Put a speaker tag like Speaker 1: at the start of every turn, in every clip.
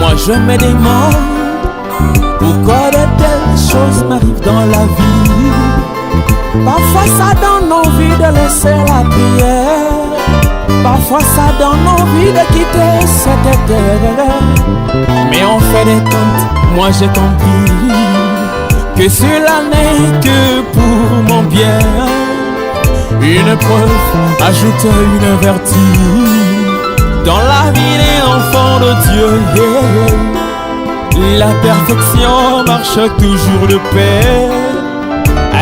Speaker 1: Moi je me demande pourquoi de telles choses m'arrivent dans la vie. Parfois ça donne envie de laisser la prière, parfois ça donne envie de quitter cette terre. Mais en fait des comptes, moi j'ai compris que cela n'est que pour mon bien. Une preuve ajoute une vertu dans la vie des enfants de Dieu. La perfection marche toujours de pair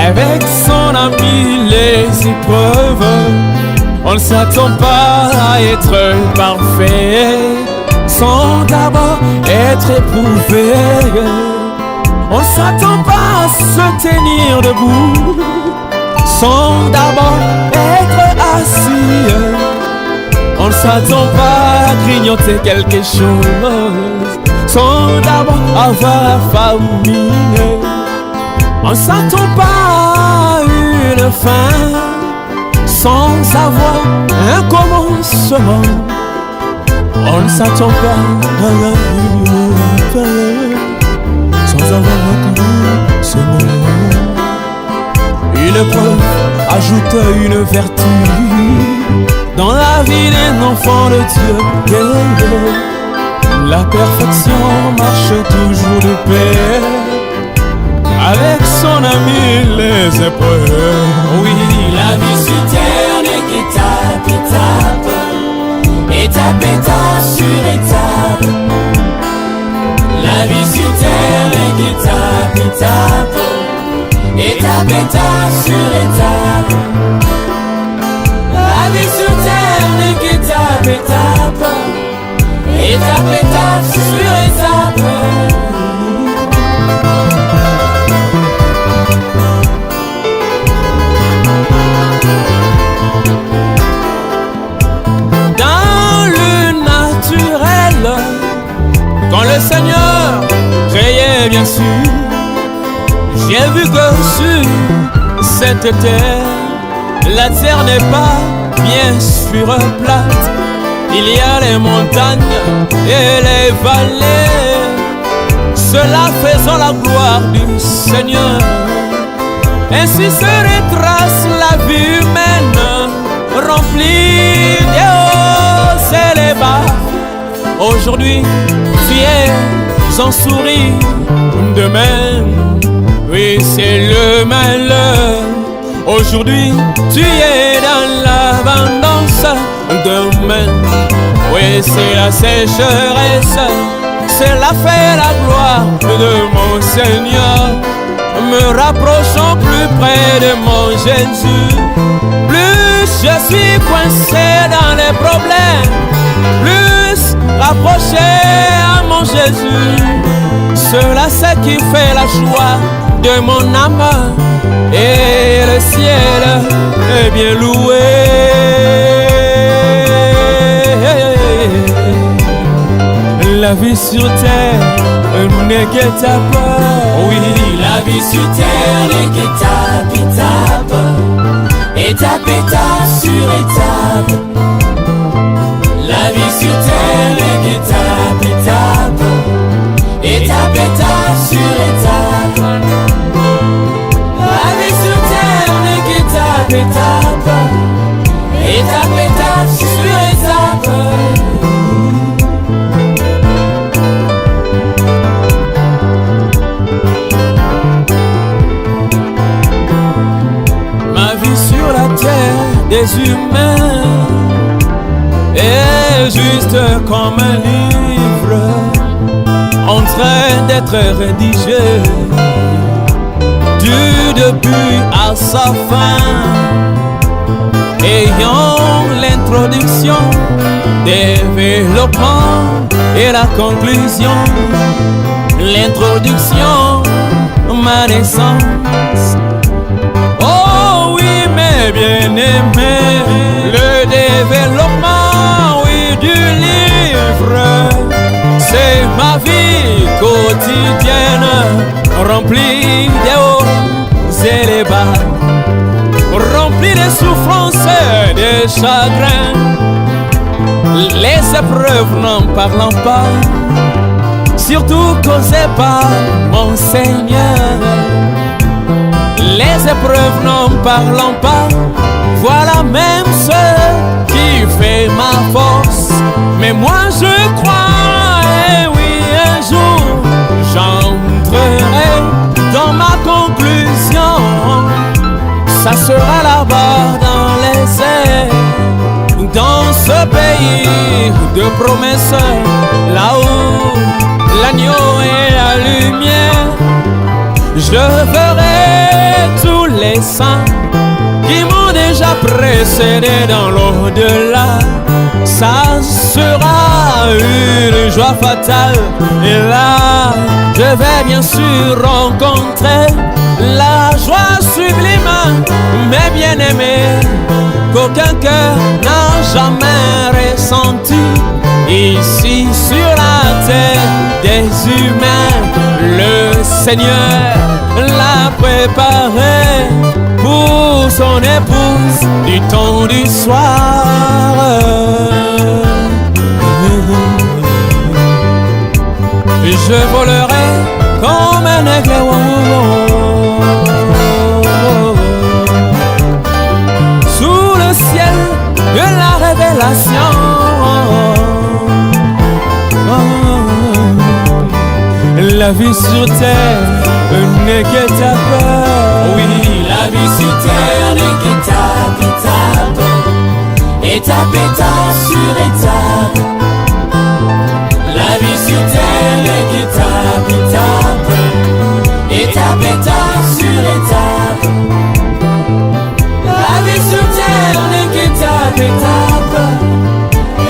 Speaker 1: avec son ami les épreuves. On ne s'attend pas à être parfait sans d'abord être éprouvé. On ne s'attend pas à se tenir debout sans d'abord être assis. On ne s'attend pas à grignoter quelque chose sans d'abord avoir famille. On ne s'attend pas à une fin sans avoir un commencement. On ne s'attend pas à une fin sans avoir un commencement. Une preuve ajoute une vertu dans la vie d'un enfant de Dieu. La perfection marche toujours de pair avec son ami les épreuves.
Speaker 2: Oui, la vie sur terre n'est qu'étape, étape sur étape. La vie sur terre n'est qu'étape, étape sur étape. La vie sur terre n'est qu'étape, étape sur étape.
Speaker 1: Dans le naturel, quand le Seigneur créait bien sûr, j'ai vu que sur cette terre, la terre n'est pas bien sûr plate. Il y a les montagnes et les vallées, cela faisant la gloire du Seigneur. Ainsi se retrace la vie humaine, remplie des hauts et les bas. Aujourd'hui, tu es en sourire, demain, oui, c'est le malheur. Aujourd'hui, tu es dans l'abondance, demain, oui, c'est la sécheresse. Cela fait la gloire de mon Seigneur. Me rapprochant plus près de mon Jésus, plus je suis coincé dans les problèmes, plus rapproché à mon Jésus. Cela c'est qui fait la joie de mon âme, et le ciel est bien loué. La vie sur terre n'est qu'étape.
Speaker 2: Oui, la vie sur terre n'est qu'étape, étape sur étape. La vie sur terre n'est qu'étape, étape sur étape. La vie sur terre n'est qu'étape, étape sur étape.
Speaker 1: Des humains est juste comme un livre en train d'être rédigé du début à sa fin, ayant l'introduction, développement et la conclusion. L'introduction, ma naissance. Oh oui, mes bien-aimés, le développement, oui, du livre, c'est ma vie quotidienne, remplie des hauts et les bas, remplie de souffrances et de chagrins. Les épreuves n'en parlant pas, surtout causées par mon Seigneur. Les épreuves n'en parlons pas, voilà même ce qui fait ma force. Mais moi je crois, et oui, un jour j'entrerai dans ma conclusion. Ça sera là-bas dans les airs, dans ce pays de promesses, là où l'agneau et la lumière. Je verrai tous les saints qui m'ont déjà précédé dans l'au-delà. Ça sera une joie fatale, et là je vais bien sûr rencontrer la joie sublime, mes bien-aimés, qu'aucun cœur n'a jamais ressenti. Ici sur la terre des humains, le Seigneur l'a préparé pour son épouse du temps du soir. Je volerai comme un aigle sous le ciel de la révélation. La vie sur terre n'est qu'étape.
Speaker 2: Oui, la vie sur terre n'est qu'étape, étape, étape sur étape. La vie sur terre n'est qu'étape, étape, étape sur étape. La vie sur terre n'est qu'étape,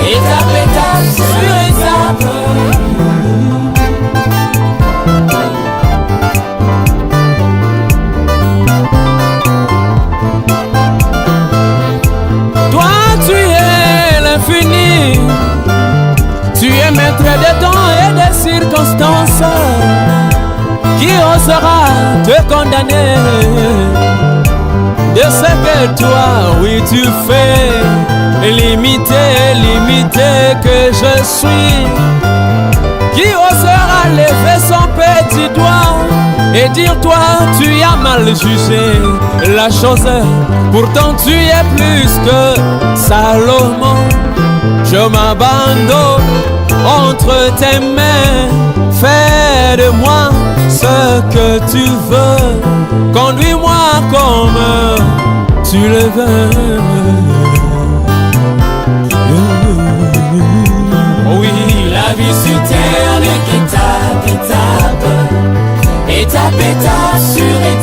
Speaker 2: étape, étape sur étape.
Speaker 1: Tu es maître des temps et des circonstances. Qui osera te condamner de ce que toi, oui, tu fais? Limité que je suis. Qui osera lever son petit doigt et dire toi, tu as mal jugé la chose? Pourtant tu es plus que Salomon. Je m'abandonne entre tes mains. Fais de moi ce que tu veux. Conduis-moi comme tu le veux.
Speaker 2: Oui, la vie sur terre n'est qu'étape, étape, étape sur étape.